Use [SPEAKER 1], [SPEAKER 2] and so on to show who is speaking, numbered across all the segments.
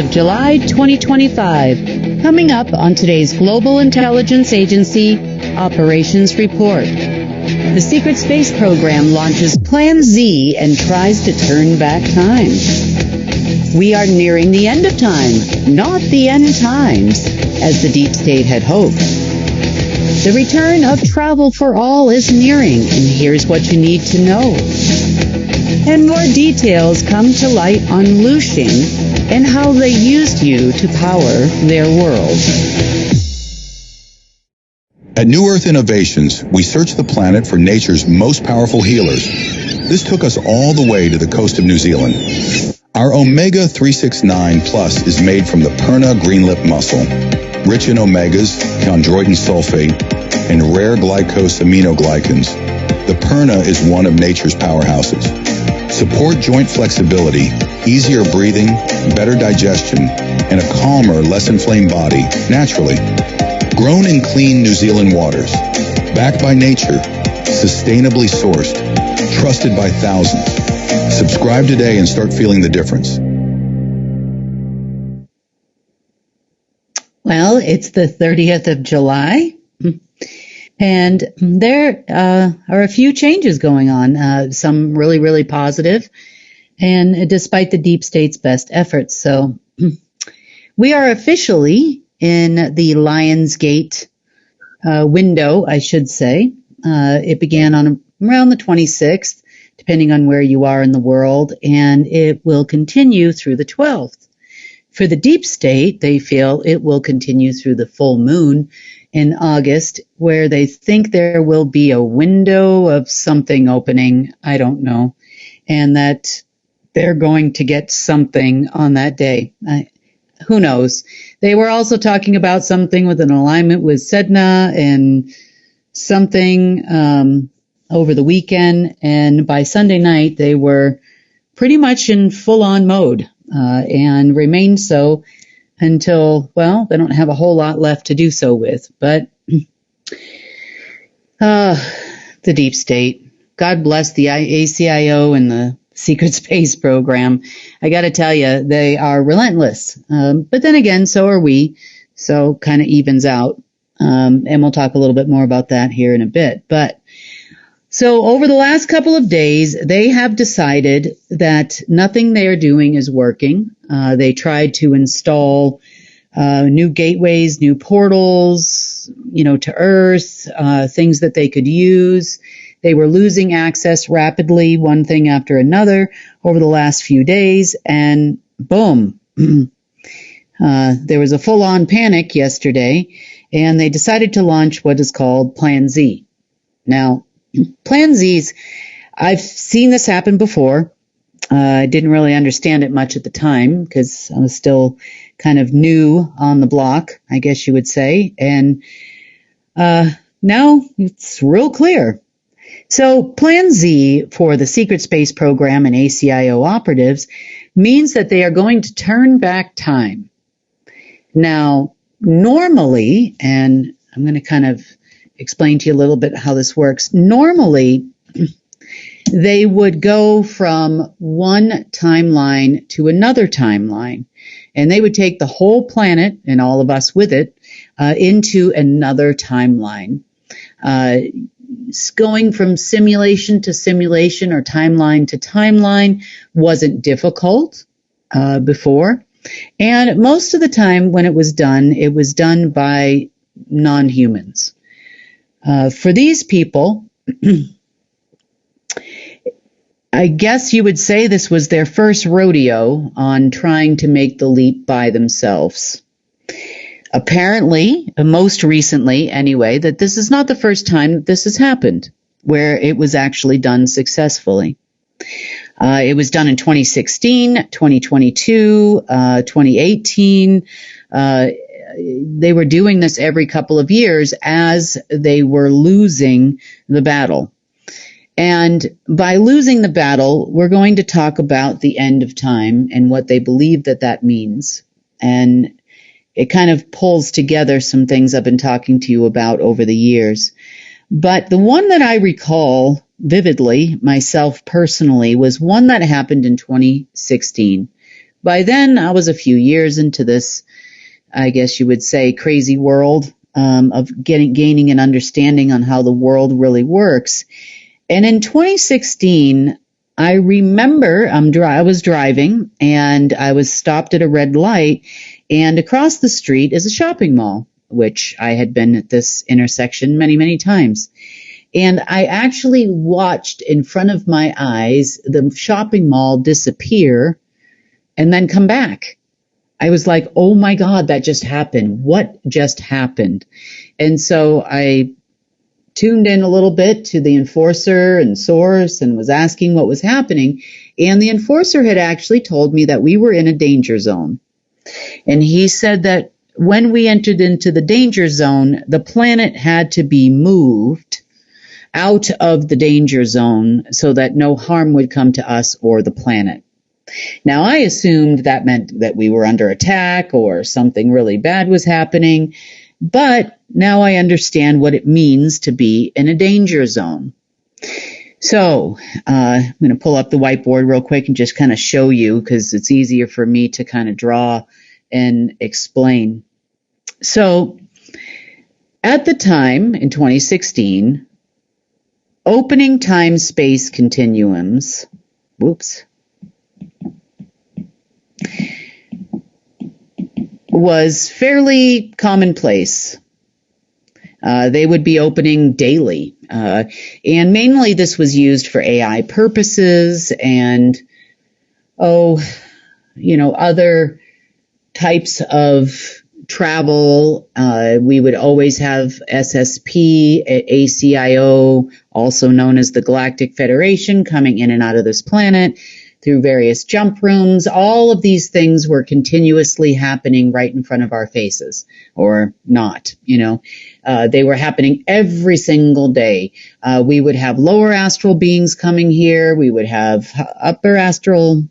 [SPEAKER 1] of July 2025. Coming up on today's Global Intelligence Agency Operations Report. The secret space program launches Plan Z and tries to turn back time. We are nearing the end of time, not the end times, as the deep state had hoped. The return of travel for all is nearing, and here's what you need to know. And more details come to light on Lushing and how they used you to power their world.
[SPEAKER 2] At New Earth Innovations, we search the planet for nature's most powerful healers. This took us all the way to the coast of New Zealand. Our Omega 369 Plus is made from the Perna green lip mussel, rich in omegas, chondroitin sulfate, and rare glycose aminoglycans. The Perna is one of nature's powerhouses. Support joint flexibility, easier breathing, better digestion, and a calmer, less inflamed body naturally. Grown in clean New Zealand waters, backed by nature, sustainably sourced, trusted by thousands. Subscribe today and start feeling the difference.
[SPEAKER 1] Well, it's the 30th of July, and there are a few changes going on, some really, really positive, and despite the deep state's best efforts. So we are officially in the Lionsgate window, I should say. It began on around the 26th, depending on where you are in the world, and it will continue through the 12th. For the deep state, they feel it will continue through the full moon in August, where they think there will be a window of something opening, I don't know, and that they're going to get something on that day. Who knows? They were also talking about something with an alignment with Sedna and something over the weekend, and by Sunday night they were pretty much in full-on mode and remained so until, well, they don't have a whole lot left to do so with. But the deep state, God bless the ACIO and the secret space program. I got to tell you, they are relentless. But then again, so are we. So kind of evens out. And we'll talk a little bit more about that here in a bit. But so over the last couple of days, they have decided that nothing they are doing is working. They tried to install new gateways, new portals, to Earth, things that they could use. They were losing access rapidly, one thing after another, over the last few days, and boom, there was a full-on panic yesterday, and they decided to launch what is called Plan Z. Now, Plan Z's, I've seen this happen before. I didn't really understand it much at the time because I was still kind of new on the block, I guess you would say, and now it's real clear. So Plan Z for the secret space program and ACIO operatives means that they are going to turn back time. Now, normally, and I'm going to kind of explain to you a little bit how this works. Normally, they would go from one timeline to another timeline, and they would take the whole planet and all of us with it into another timeline. Going from simulation to simulation or timeline to timeline wasn't difficult before. And most of the time when it was done by non-humans. For these people, I guess you would say this was their first rodeo on trying to make the leap by themselves. Apparently, most recently anyway, that this is not the first time that this has happened, where it was actually done successfully. It was done in 2016, 2022, 2018. They were doing this every couple of years as they were losing the battle. And by losing the battle, we're going to talk about the end of time and what they believe that means. And it kind of pulls together some things I've been talking to you about over the years. But the one that I recall vividly, myself personally, was one that happened in 2016 by then I was a few years into this, I guess you would say, crazy world of gaining an understanding on how the world really works. And in 2016, I remember I was driving and I was stopped at a red light, and across the street is a shopping mall, which I had been at this intersection many, many times. And I actually watched in front of my eyes the shopping mall disappear and then come back. I was like, oh my God, that just happened. What just happened? And so I tuned in a little bit to the enforcer and source and was asking what was happening. And the enforcer had actually told me that we were in a danger zone. And he said that when we entered into the danger zone, the planet had to be moved out of the danger zone so that no harm would come to us or the planet. Now, I assumed that meant that we were under attack or something really bad was happening, but now I understand what it means to be in a danger zone. So I'm going to pull up the whiteboard real quick and just kind of show you, because it's easier for me to kind of draw and explain. So at the time in 2016, opening time-space continuums, was fairly commonplace. They would be opening daily. And mainly this was used for AI purposes and, other types of travel. We would always have SSP, ACIO, also known as the Galactic Federation, coming in and out of this planet through various jump rooms. All of these things were continuously happening right in front of our faces, or not, they were happening every single day. We would have lower astral beings coming here. We would have upper astral,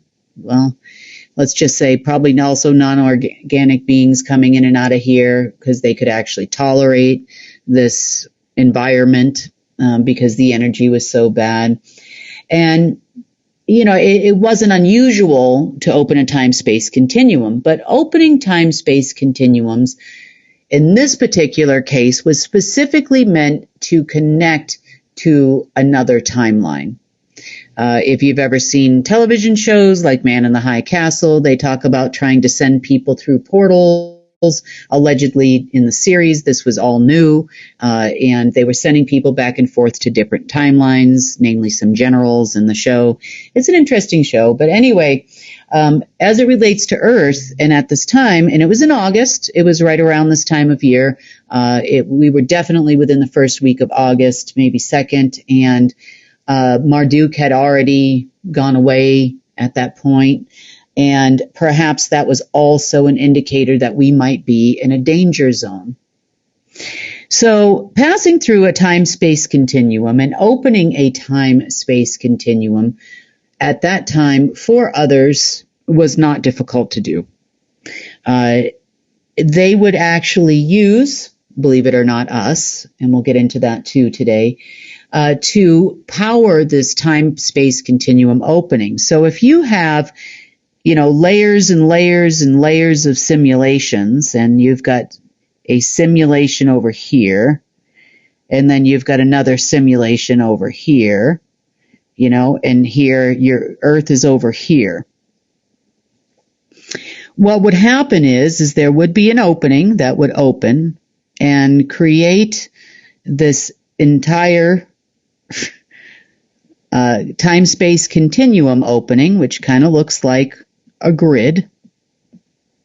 [SPEAKER 1] let's just say probably also non-organic beings coming in and out of here because they could actually tolerate this environment because the energy was so bad. And it wasn't unusual to open a time-space continuum, but opening time-space continuums in this particular case was specifically meant to connect to another timeline. If you've ever seen television shows like Man in the High Castle, they talk about trying to send people through portals. Allegedly, in the series, this was all new, and they were sending people back and forth to different timelines, namely some generals in the show. It's an interesting show, but anyway, as it relates to Earth, and at this time, and it was in August, it was right around this time of year, we were definitely within the first week of August, maybe second, and Marduk had already gone away at that point. And perhaps that was also an indicator that we might be in a danger zone. So passing through a time-space continuum and opening a time-space continuum at that time for others was not difficult to do. They would actually use, believe it or not, us, and we'll get into that too today, to power this time-space continuum opening. So if you have layers and layers and layers of simulations, and you've got a simulation over here, and then you've got another simulation over here, and here your Earth is over here. What would happen is there would be an opening that would open and create this entire time-space continuum opening, which kind of looks like a grid.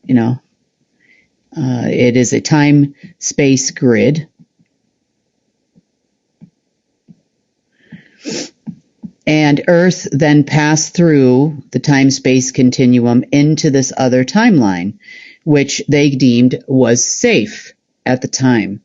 [SPEAKER 1] It is a time-space grid. And Earth then passed through the time-space continuum into this other timeline, which they deemed was safe at the time.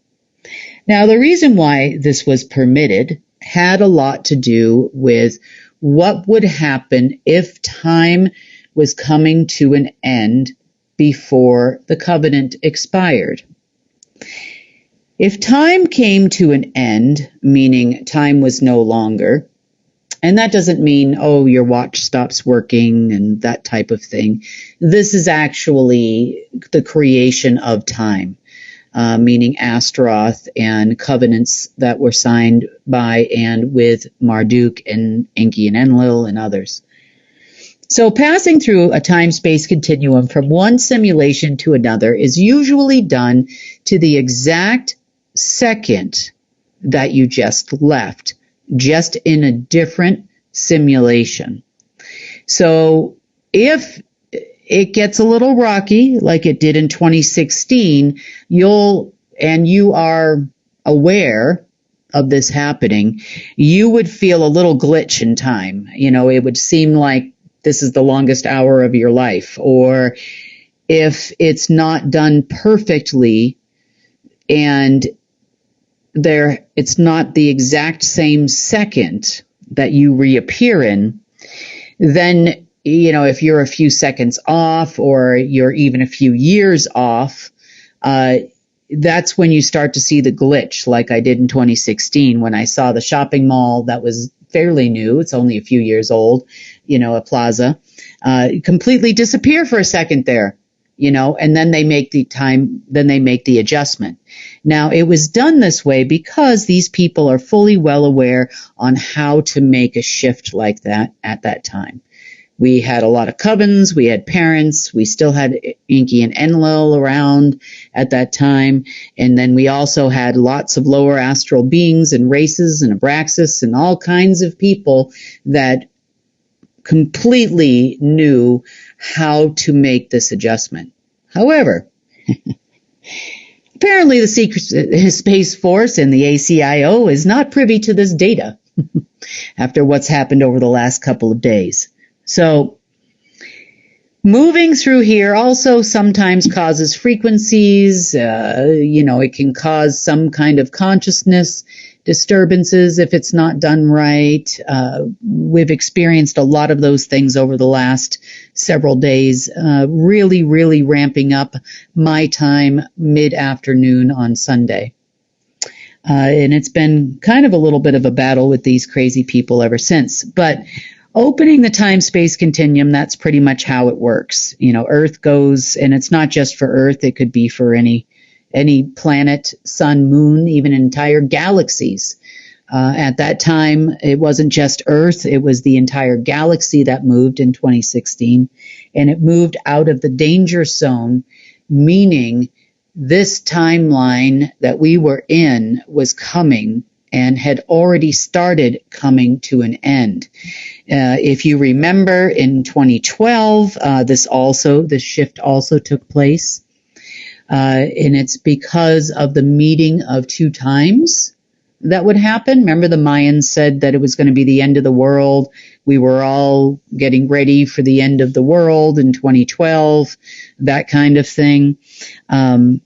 [SPEAKER 1] Now, the reason why this was permitted had a lot to do with what would happen if time was coming to an end before the covenant expired. If time came to an end, meaning time was no longer, And that doesn't mean, oh, your watch stops working and that type of thing. This is actually the creation of time, meaning Astaroth and covenants that were signed by and with Marduk and Enki and Enlil and others. So passing through a time-space continuum from one simulation to another is usually done to the exact second that you just left, just in a different simulation. So if it gets a little rocky, like it did in 2016, you are aware of this happening, you would feel a little glitch in time. It would seem like this is the longest hour of your life. Or if it's not done perfectly and it's not the exact same second that you reappear in, then, if you're a few seconds off or you're even a few years off, that's when you start to see the glitch, like I did in 2016 when I saw the shopping mall that was fairly new. It's only a few years old, a plaza, completely disappear for a second there, and then they make the adjustment. Now, it was done this way because these people are fully well aware on how to make a shift like that at that time. We had a lot of covens, we had parents, we still had Enki and Enlil around at that time, and then we also had lots of lower astral beings and races and Abraxas and all kinds of people that completely knew how to make this adjustment. However, apparently the Secret Space Force and the ACIO is not privy to this data after what's happened over the last couple of days. So moving through here also sometimes causes frequencies. It can cause some kind of consciousness disturbances if it's not done right. We've experienced a lot of those things over the last several days, really, really ramping up my time mid-afternoon on Sunday. And it's been kind of a little bit of a battle with these crazy people ever since. But opening the time-space continuum, that's pretty much how it works. Earth goes, and it's not just for Earth, it could be for any planet, sun, moon, even entire galaxies. At that time, it wasn't just Earth, it was the entire galaxy that moved in 2016, and it moved out of the danger zone, meaning this timeline that we were in was coming and had already started coming to an end. If you remember, in 2012, this shift also took place. And it's because of the meeting of two times that would happen. Remember, the Mayans said that it was going to be the end of the world. We were all getting ready for the end of the world in 2012, that kind of thing. And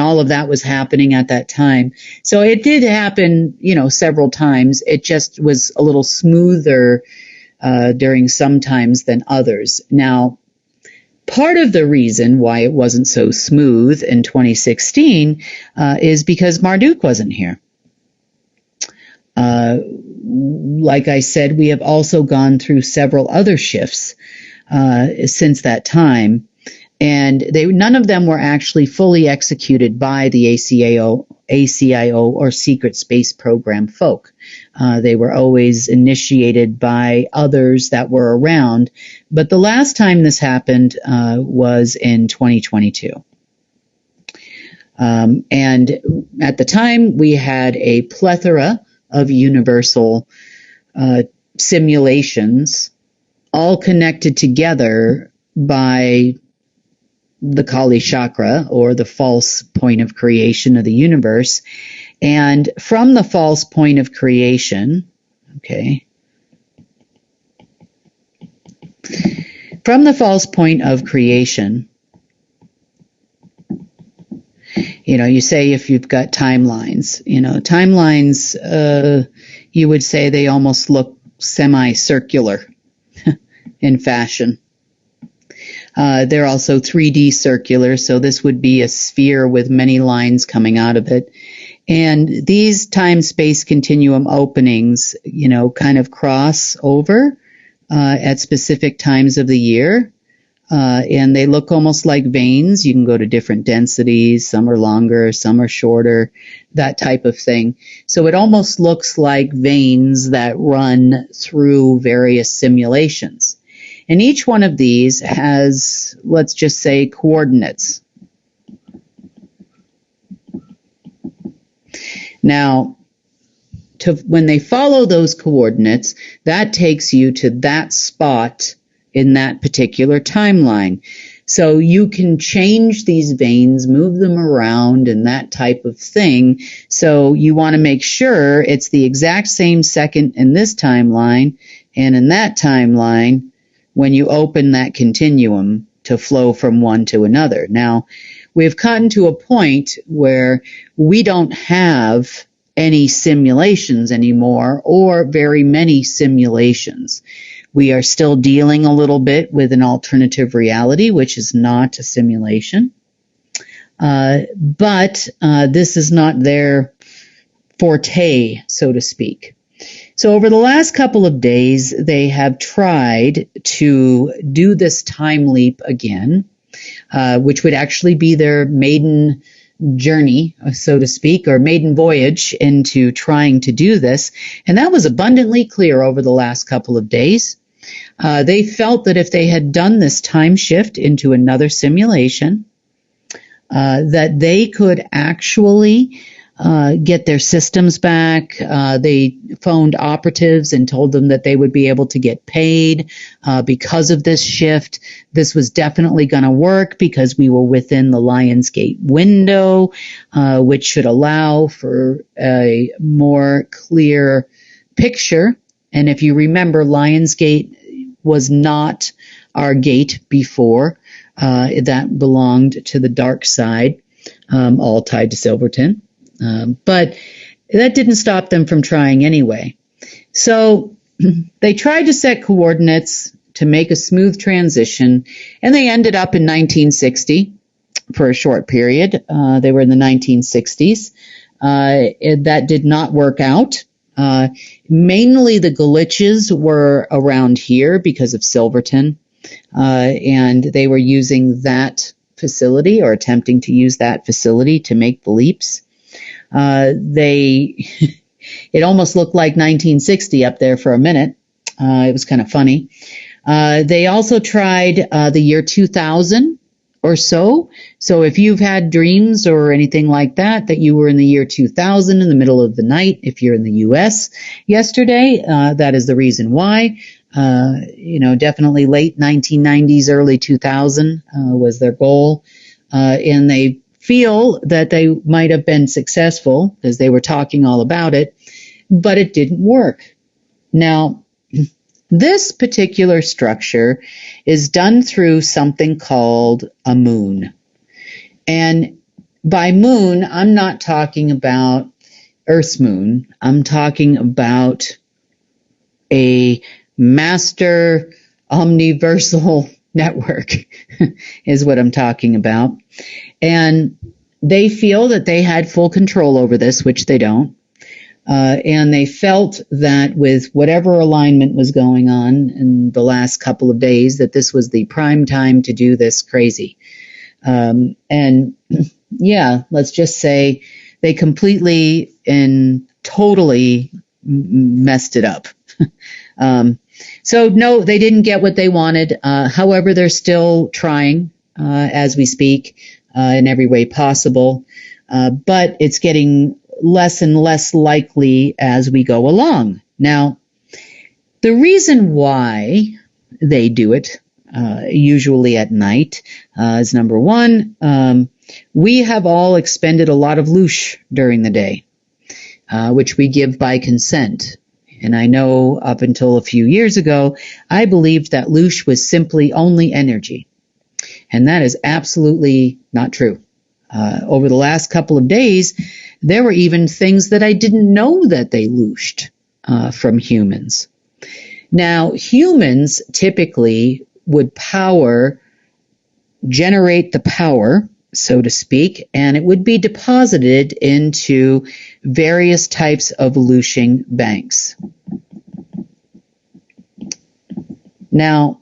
[SPEAKER 1] all of that was happening at that time. So it did happen, several times. It just was a little smoother during some times than others. Now, part of the reason why it wasn't so smooth in 2016 is because Marduk wasn't here. Like I said, we have also gone through several other shifts since that time, and none of them were actually fully executed by the ACIO or Secret Space Program folk. They were always initiated by others that were around, but the last time this happened was in 2022. And at the time, we had a plethora of universal simulations, all connected together by the Kali chakra, or the false point of creation of the universe. And from the false point of creation, from the false point of creation, you say if you've got timelines, you would say they almost look semicircular in fashion. They're also 3D circular, so this would be a sphere with many lines coming out of it. And these time-space continuum openings, kind of cross over at specific times of the year. And they look almost like veins. You can go to different densities. Some are longer, some are shorter, that type of thing. So it almost looks like veins that run through various simulations. And each one of these has, let's just say, coordinates. Now, when they follow those coordinates, that takes you to that spot in that particular timeline. So you can change these veins, move them around, and that type of thing. So you want to make sure it's the exact same second in this timeline and in that timeline when you open that continuum to flow from one to another. Now, we've gotten to a point where we don't have any simulations anymore, or very many simulations. We are still dealing a little bit with an alternative reality, which is not a simulation. But this is not their forte, so to speak. So over the last couple of days, they have tried to do this time leap again, which would actually be their maiden journey, so to speak, or maiden voyage into trying to do this. And that was abundantly clear over the last couple of days. They felt that if they had done this time shift into another simulation, that they could actually get their systems back. They phoned operatives and told them that they would be able to get paid because of this shift. This was definitely going to work because we were within the Lionsgate window, which should allow for a more clear picture. And if you remember, Lionsgate was not our gate before. That belonged to the dark side, all tied to Silverton. But that didn't stop them from trying anyway. So they tried to set coordinates to make a smooth transition, and they ended up in 1960 for a short period. They were in the 1960s. That did not work out. Mainly the glitches were around here because of Silverton, and they were using that facility or attempting to use that facility to make the leaps. It almost looked like 1960 up there for a minute. It was kind of funny. They also tried the year 2000 or so. So if you've had dreams or anything like that, that you were in the year 2000 in the middle of the night, if you're in the U.S. yesterday, that is the reason why. Definitely late 1990s, early 2000 was their goal. And they feel that they might have been successful because they were talking all about it, but it didn't work. Now, this particular structure is done through something called a moon. And by moon, I'm not talking about Earth's moon. I'm talking about a master omniversal network is what I'm talking about. And they feel that they had full control over this, which they don't. And they felt that with whatever alignment was going on in the last couple of days, that this was the prime time to do this crazy. And yeah, let's just say they completely and totally messed it up. So no, they didn't get what they wanted. However, they're still trying as we speak in every way possible. But it's getting less and less likely as we go along. Now, the reason why they do it, usually at night, is number one, we have all expended a lot of loosh during the day, which we give by consent. And I know up until a few years ago, I believed that loosh was simply only energy. And that is absolutely not true. Over the last couple of days, there were even things that I didn't know that they looshed from humans. Now, humans typically would generate the power so to speak, and it would be deposited into various types of looshing banks. Now,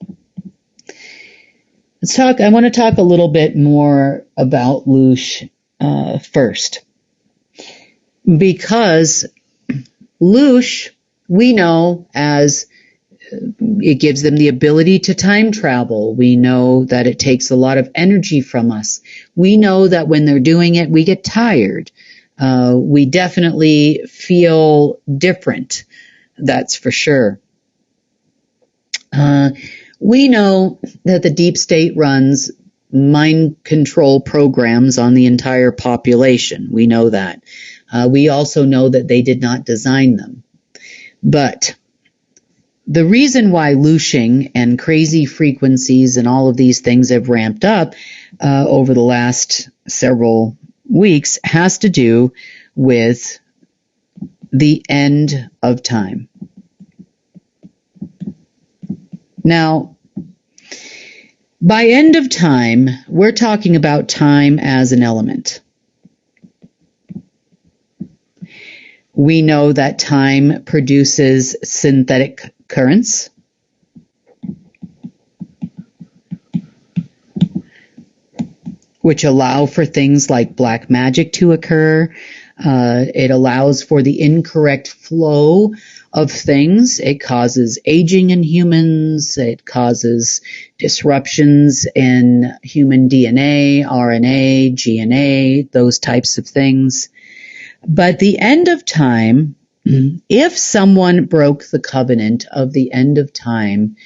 [SPEAKER 1] I want to talk a little bit more about loosh first, because loosh, we know as it gives them the ability to time travel. We know that it takes a lot of energy from us. We know that when they're doing it, we get tired. We definitely feel different. That's for sure. We know that the deep state runs mind control programs on the entire population. We know that. We also know that they did not design them. But the reason why looshing and crazy frequencies and all of these things have ramped up over the last several weeks has to do with the end of time. Now, by end of time, we're talking about time as an element. We know that time produces synthetic currents. Which allow for things like black magic to occur. It allows for the incorrect flow of things. It causes aging in humans. It causes disruptions in human DNA, RNA, GNA, those types of things. But the end of time, if someone broke the covenant of the end of time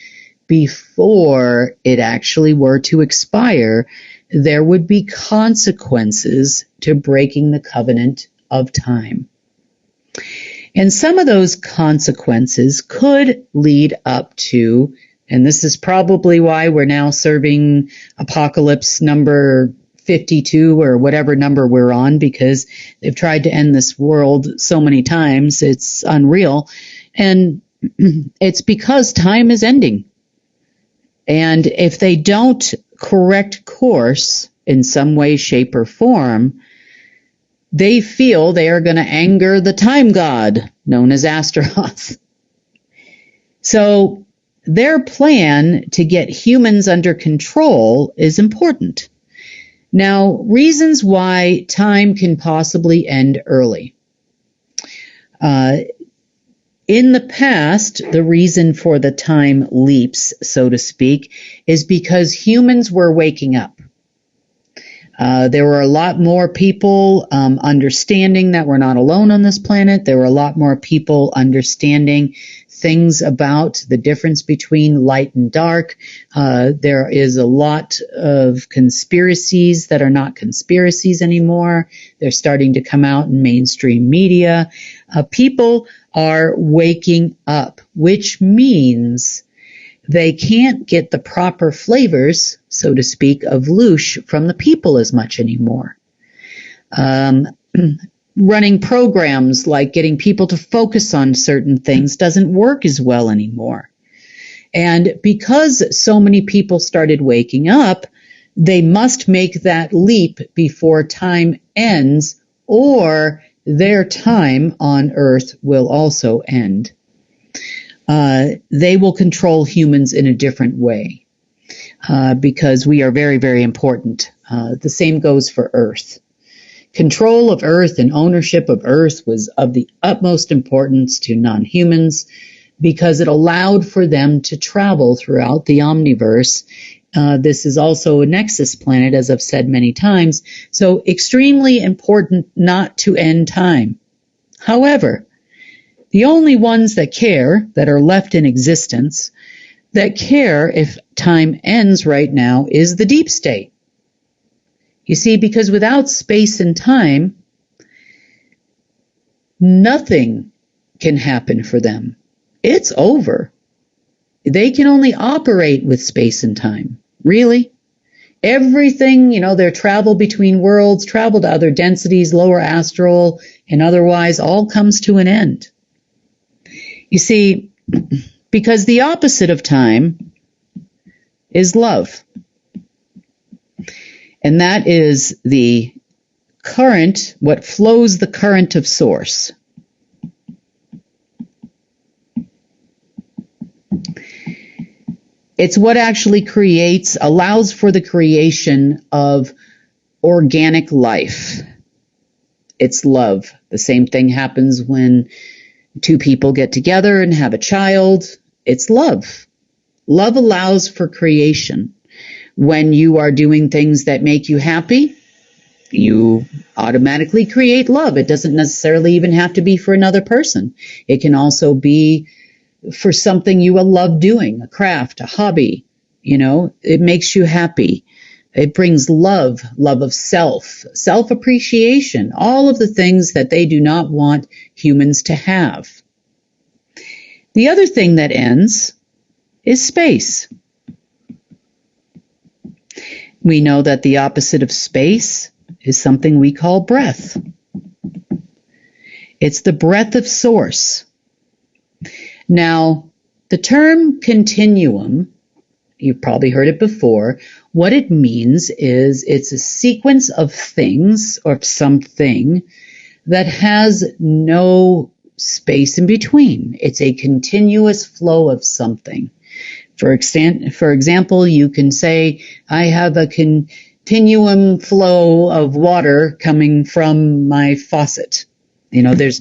[SPEAKER 1] before it actually were to expire, there would be consequences to breaking the covenant of time. And some of those consequences could lead up to, and this is probably why we're now serving apocalypse number 52 or whatever number we're on, because they've tried to end this world so many times, it's unreal. And it's because time is ending. And if they don't correct course in some way, shape, or form, they feel they are going to anger the time god known as Astaroth. So their plan to get humans under control is important. Now, reasons why time can possibly end early. In the past, the reason for the time leaps, so to speak, is because humans were waking up. There were a lot more people understanding that we're not alone on this planet. There were a lot more people understanding things about the difference between light and dark. There is a lot of conspiracies that are not conspiracies anymore. They're starting to come out in mainstream media. People are waking up, which means they can't get the proper flavors, so to speak, of loosh from the people as much anymore. Running programs like getting people to focus on certain things doesn't work as well anymore. And because so many people started waking up, they must make that leap before time ends, or their time on Earth will also end. They will control humans in a different way because we are very, very important. The same goes for Earth. Control of Earth and ownership of Earth was of the utmost importance to non-humans because it allowed for them to travel throughout the omniverse. This is also a nexus planet, as I've said many times, so extremely important not to end time. However, the only ones that care, that are left in existence, that care if time ends right now is the deep state. You see, because without space and time, nothing can happen for them. It's over. They can only operate with space and time. Really? Everything, their travel between worlds, travel to other densities, lower astral, and otherwise, all comes to an end. You see, because the opposite of time is love. And that is the current, what flows the current of source. It's what actually allows for the creation of organic life. It's love. The same thing happens when two people get together and have a child. It's love. Love allows for creation. When you are doing things that make you happy, you automatically create love. It doesn't necessarily even have to be for another person. It can also be for something you will love doing, a craft, a hobby. It makes you happy. It brings love of self, self-appreciation, all of the things that they do not want humans to have. The other thing that ends is space. We know that the opposite of space is something we call breath. It's the breath of source. Now, the term continuum, you've probably heard it before. What it means is it's a sequence of things or something that has no space in between. It's a continuous flow of something. For example, you can say, I have a continuum flow of water coming from my faucet. There's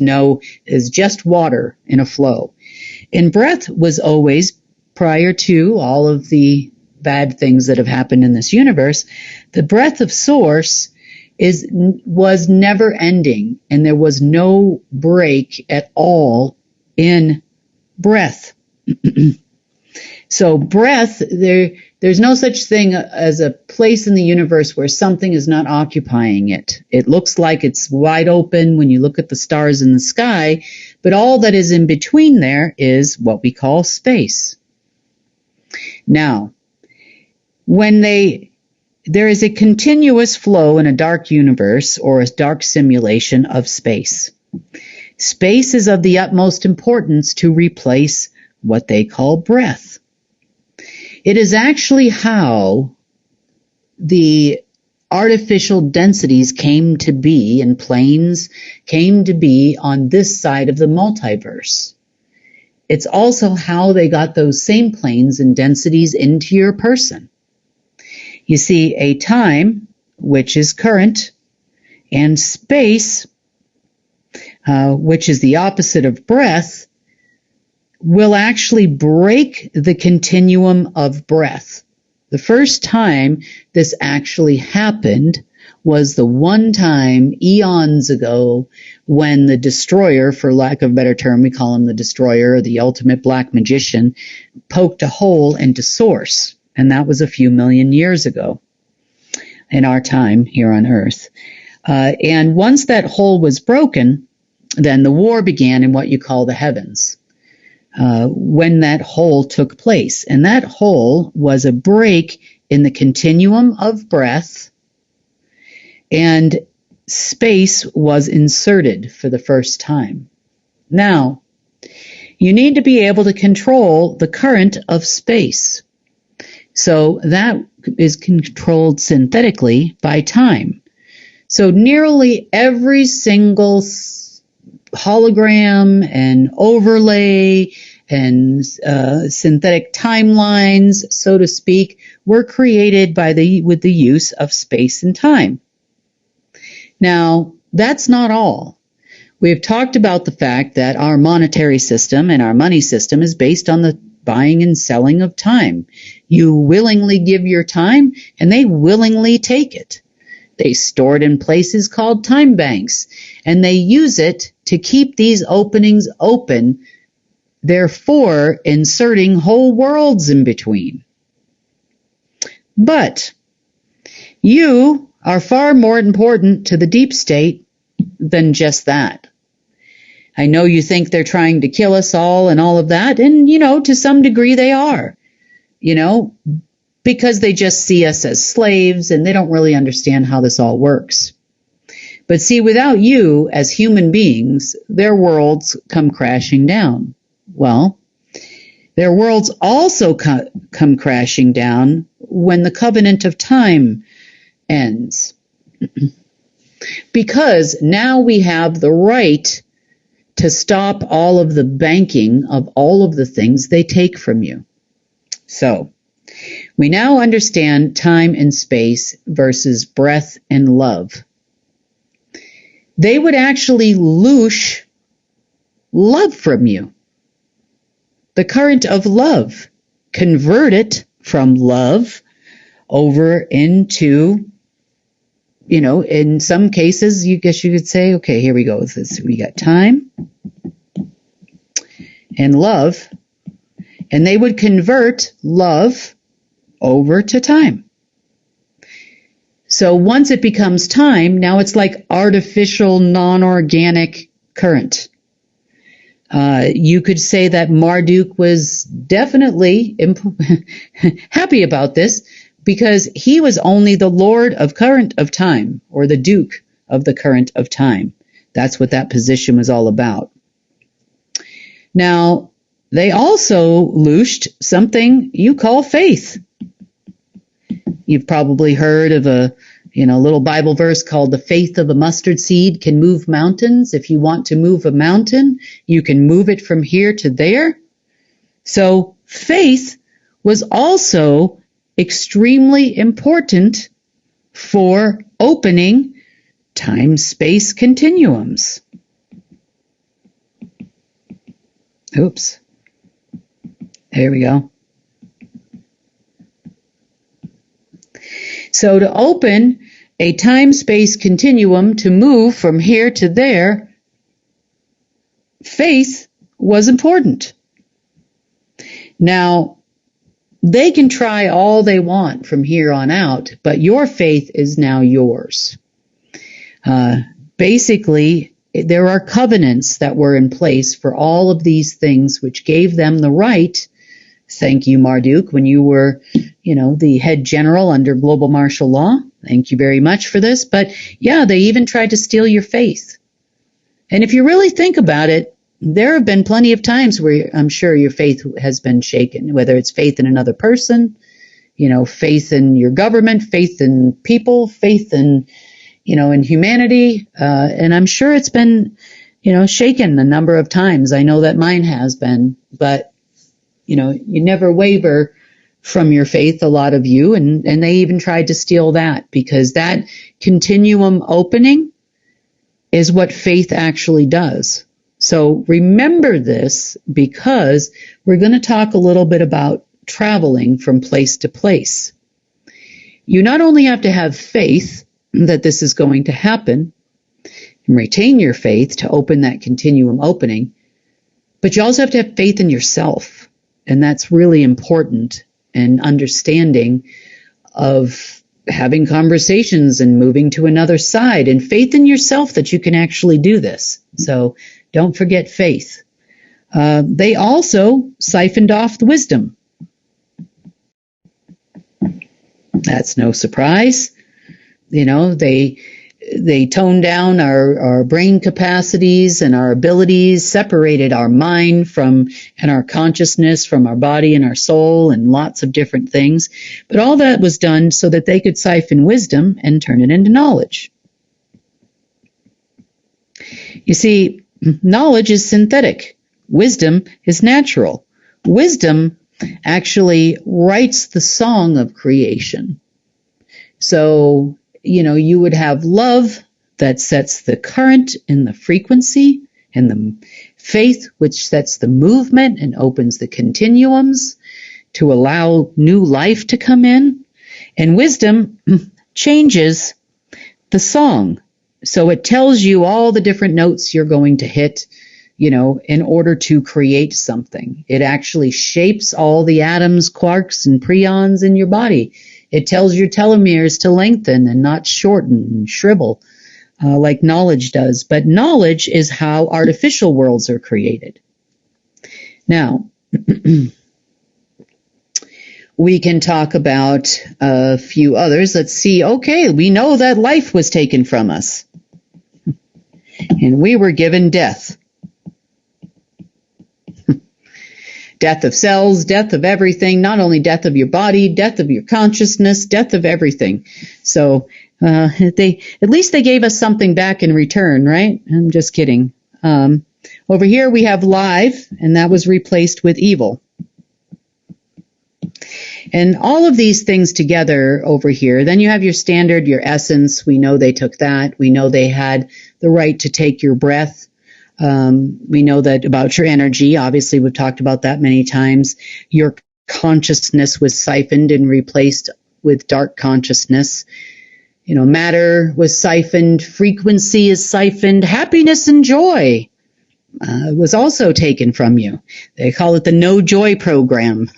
[SPEAKER 1] just water in a flow. And breath was always, prior to all of the bad things that have happened in this universe, the breath of source was never ending, and there was no break at all in breath. So breath, there's no such thing as a place in the universe where something is not occupying it. It looks like it's wide open when you look at the stars in the sky, but all that is in between there is what we call space. Now, when there is a continuous flow in a dark universe or a dark simulation of space. Space is of the utmost importance to replace what they call breath. It is actually how the artificial densities came to be and planes came to be on this side of the multiverse. It's also how they got those same planes and densities into your person. You see, a time, which is current, and space, which is the opposite of breath, will actually break the continuum of breath. The first time this actually happened was the one time eons ago when the destroyer, for lack of a better term, we call him the destroyer, or the ultimate black magician, poked a hole into source. And that was a few million years ago in our time here on Earth. And once that hole was broken, then the war began in what you call the heavens. When that hole took place. And that hole was a break in the continuum of breath, and space was inserted for the first time. Now, you need to be able to control the current of space. So that is controlled synthetically by time. So nearly every single hologram and overlay and synthetic timelines, so to speak, were created with the use of space and time. Now, that's not all. We've talked about the fact that our monetary system and our money system is based on the buying and selling of time. You willingly give your time, and they willingly take it. They store it in places called time banks, and they use it to keep these openings open, therefore inserting whole worlds in between. But you are far more important to the deep state than just that. I know you think they're trying to kill us all and all of that, and, to some degree they are, because they just see us as slaves and they don't really understand how this all works. But see, without you as human beings, their worlds come crashing down. Well, their worlds also come crashing down when the covenant of time ends. Because now we have the right to stop all of the banking of all of the things they take from you. So, we now understand time and space versus breath and love. They would actually loosh love from you. The current of love. Convert it from love over into, in some cases, you could say, okay, here we go with this. We got time and love, and they would convert love over to time. So once it becomes time, now it's like artificial, non-organic current. You could say that Marduk was definitely happy about this because he was only the Lord of current of time, or the Duke of the current of time. That's what that position was all about. Now, they also loosed something you call faith. You've probably heard of a little Bible verse called the faith of a mustard seed can move mountains. If you want to move a mountain, you can move it from here to there. So faith was also extremely important for opening time-space continuums. Oops. There we go. So to open a time-space continuum to move from here to there, faith was important. Now, they can try all they want from here on out, but your faith is now yours. Basically, there are covenants that were in place for all of these things, which gave them the right. Thank you, Marduk, when you were, the head general under global martial law. Thank you very much for this. But yeah, they even tried to steal your faith. And if you really think about it, there have been plenty of times where I'm sure your faith has been shaken, whether it's faith in another person, faith in your government, faith in people, faith in, in humanity. And I'm sure it's been, shaken a number of times. I know that mine has been, but you never waver from your faith, a lot of you, and they even tried to steal that, because that continuum opening is what faith actually does. So remember this, because we're going to talk a little bit about traveling from place to place. You not only have to have faith that this is going to happen and retain your faith to open that continuum opening, but you also have to have faith in yourself. And that's really important, and understanding of having conversations and moving to another side, and faith in yourself that you can actually do this. So don't forget faith. They also siphoned off the wisdom. That's no surprise. They toned down our brain capacities and our abilities, separated our mind and our consciousness from our body and our soul, and lots of different things. But all that was done so that they could siphon wisdom and turn it into knowledge. You see, knowledge is synthetic. Wisdom is natural. Wisdom actually writes the song of creation. So, you would have love that sets the current and the frequency, and the faith which sets the movement and opens the continuums to allow new life to come in. And wisdom changes the song. So it tells you all the different notes you're going to hit, in order to create something. It actually shapes all the atoms, quarks, and prions in your body. It tells your telomeres to lengthen and not shorten and shrivel like knowledge does. But knowledge is how artificial worlds are created. Now, we can talk about a few others. Let's see. Okay, we know that life was taken from us, and we were given death. Death of cells, death of everything, not only death of your body, death of your consciousness, death of everything. So at least they gave us something back in return, right? I'm just kidding. Over here we have live, and that was replaced with evil. And all of these things together over here, then you have your standard, your essence. We know they took that. We know they had the right to take your breath. We know that about your energy. Obviously, we've talked about that many times. Your consciousness was siphoned and replaced with dark consciousness. Matter was siphoned. Frequency is siphoned. Happiness and joy was also taken from you. They call it the No Joy program.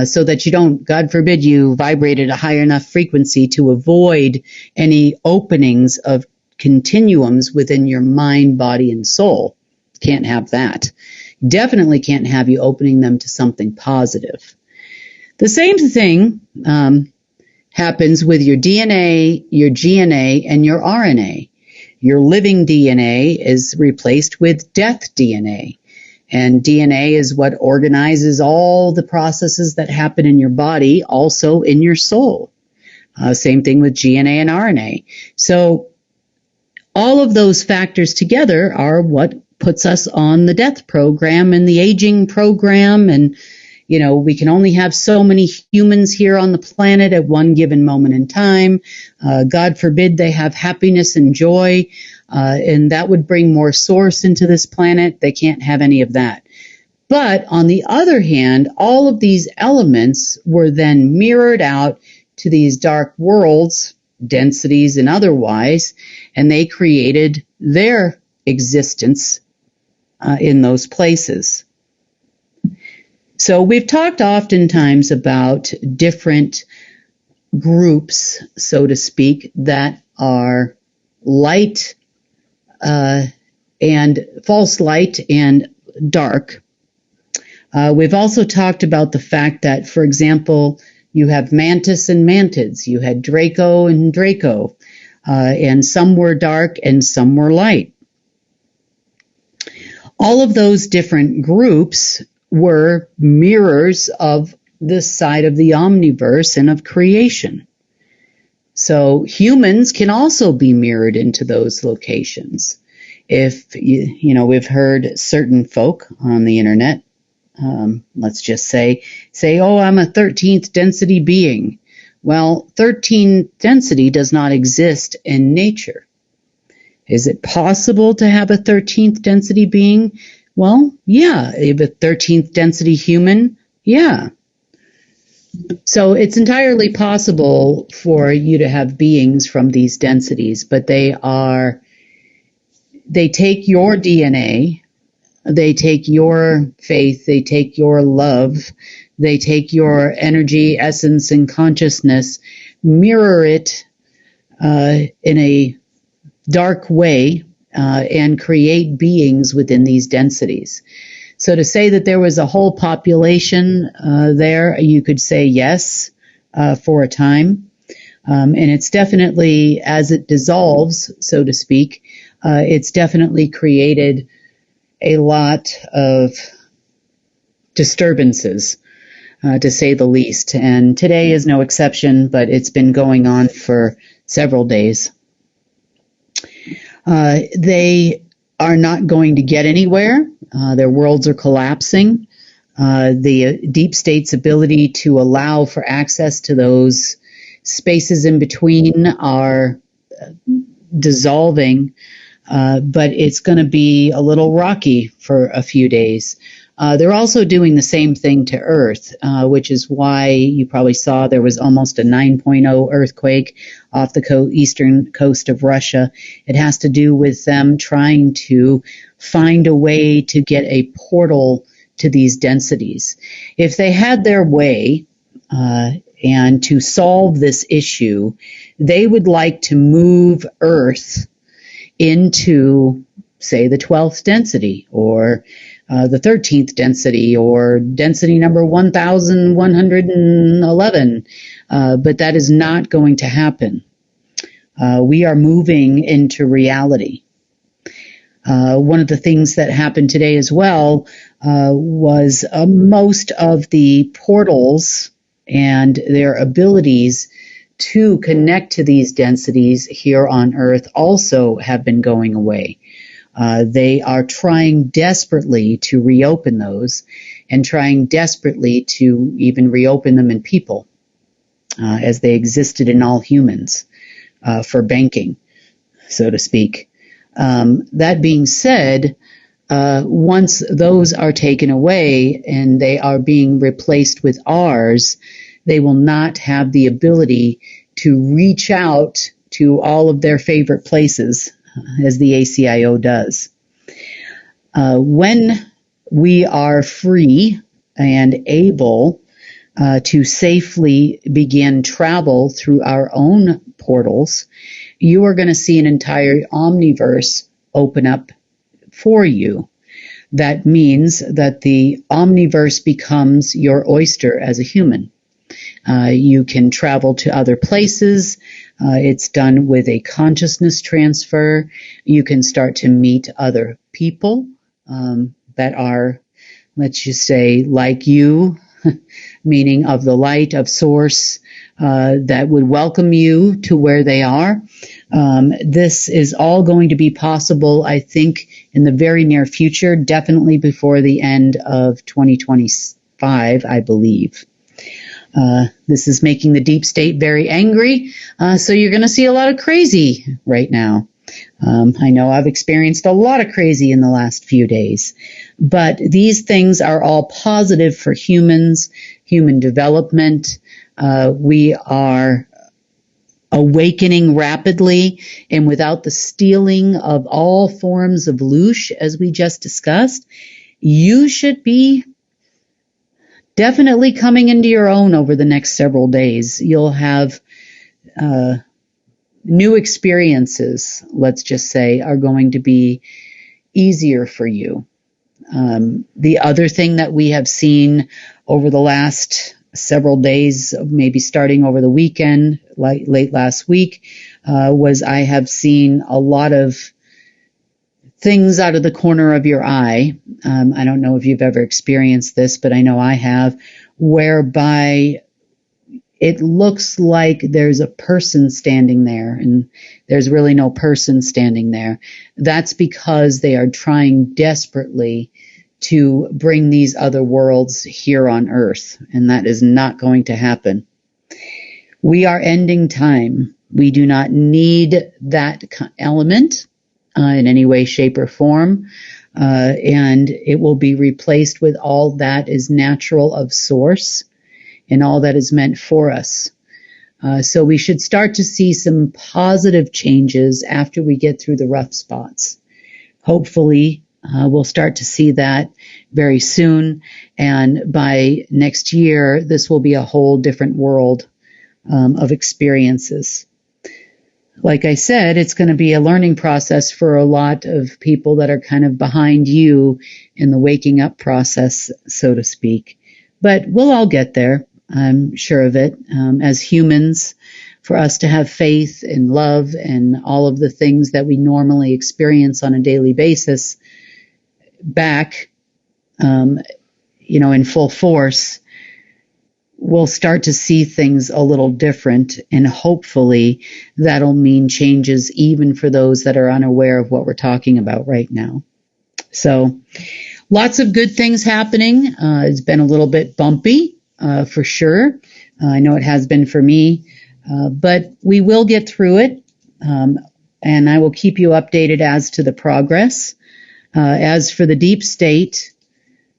[SPEAKER 1] So that you don't, God forbid, you vibrate at a high enough frequency to avoid any openings of continuums within your mind, body, and soul. Can't have that. Definitely can't have you opening them to something positive. The same thing happens with your DNA, your GNA, and your RNA. Your living DNA is replaced with death DNA. And DNA is what organizes all the processes that happen in your body, also in your soul. Same thing with GNA and RNA. So all of those factors together are what puts us on the death program and the aging program. And, we can only have so many humans here on the planet at one given moment in time. God forbid they have happiness and joy. And that would bring more source into this planet. They can't have any of that. But on the other hand, all of these elements were then mirrored out to these dark worlds, densities and otherwise, and they created their existence in those places. So we've talked oftentimes about different groups, so to speak, that are light and false light and dark. We've also talked about the fact that, for example, you have mantis and mantids. You had Draco and Draco, and some were dark and some were light. All of those different groups were mirrors of this side of the omniverse and of creation. So humans can also be mirrored into those locations. If, we've heard certain folk on the internet, let's just say, oh, I'm a 13th density being. Well, 13th density does not exist in nature. Is it possible to have a 13th density being? Well, yeah. If a 13th density human, yeah. So it's entirely possible for you to have beings from these densities, but they take your DNA, they take your faith, they take your love, they take your energy, essence, and consciousness, mirror it in a dark way, and create beings within these densities. So to say that there was a whole population there, you could say yes, for a time. And it's definitely, as it dissolves, so to speak, it's definitely created a lot of disturbances, to say the least. And today is no exception, but it's been going on for several days. They are not going to get anywhere. Their worlds are collapsing. The deep state's ability to allow for access to those spaces in between are dissolving, but it's going to be a little rocky for a few days. They're also doing the same thing to Earth, which is why you probably saw there was almost a 9.0 earthquake off the eastern coast of Russia. It has to do with them trying to find a way to get a portal to these densities. If they had their way, and to solve this issue, they would like to move Earth into, say, the 12th density, or the 13th density, or density number 1111. But that is not going to happen. We are moving into reality. One of the things that happened today as well was most of the portals and their abilities to connect to these densities here on Earth also have been going away. They are trying desperately to reopen those and trying desperately to even reopen them in people as they existed in all humans for banking, so to speak. That being said, once those are taken away and they are being replaced with ours, they will not have the ability to reach out to all of their favorite places as the ACIO does. When we are free and able to safely begin travel through our own portals, you are going to see an entire omniverse open up for you. That means that the omniverse becomes your oyster as a human. You can travel to other places. It's done with a consciousness transfer. You can start to meet other people that are, let's just say, like you, meaning of the light of source, that would welcome you to where they are. This is all going to be possible, I think, in the very near future, definitely before the end of 2025, I believe. This is making the deep state very angry, so you're going to see a lot of crazy right now. I know I've experienced a lot of crazy in the last few days, but these things are all positive for humans, human development. We are awakening rapidly, and without the stealing of all forms of loosh, as we just discussed, you should be definitely coming into your own over the next several days. You'll have new experiences, let's just say, are going to be easier for you. The other thing that we have seen over the last several days, maybe starting over the weekend, late last week, was I have seen a lot of things out of the corner of your eye. I don't know if you've ever experienced this, but I know I have, whereby it looks like there's a person standing there, and there's really no person standing there. That's because they are trying desperately to bring these other worlds here on Earth, and that is not going to happen. We are ending time. We do not need that element in any way, shape, or form, and it will be replaced with all that is natural of source and all that is meant for us. So we should start to see some positive changes after we get through the rough spots. Hopefully, we'll start to see that very soon, and by next year, this will be a whole different world of experiences. Like I said, it's going to be a learning process for a lot of people that are kind of behind you in the waking up process, so to speak. But we'll all get there. I'm sure of it. As humans, for us to have faith and love and all of the things that we normally experience on a daily basis back, in full force, we'll start to see things a little different, and hopefully that'll mean changes even for those that are unaware of what we're talking about right now. So lots of good things happening. It's been a little bit bumpy, for sure. I know it has been for me, but we will get through it, and I will keep you updated as to the progress. As for the deep state,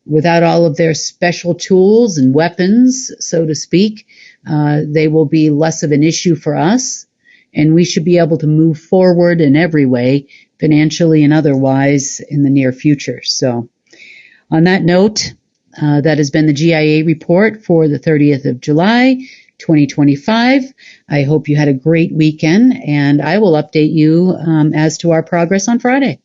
[SPEAKER 1] without all of their special tools and weapons, so to speak, they will be less of an issue for us, and we should be able to move forward in every way, financially and otherwise, in the near future. So on that note, that has been the GIA report for the 30th of July, 2025. I hope you had a great weekend, and I will update you as to our progress on Friday.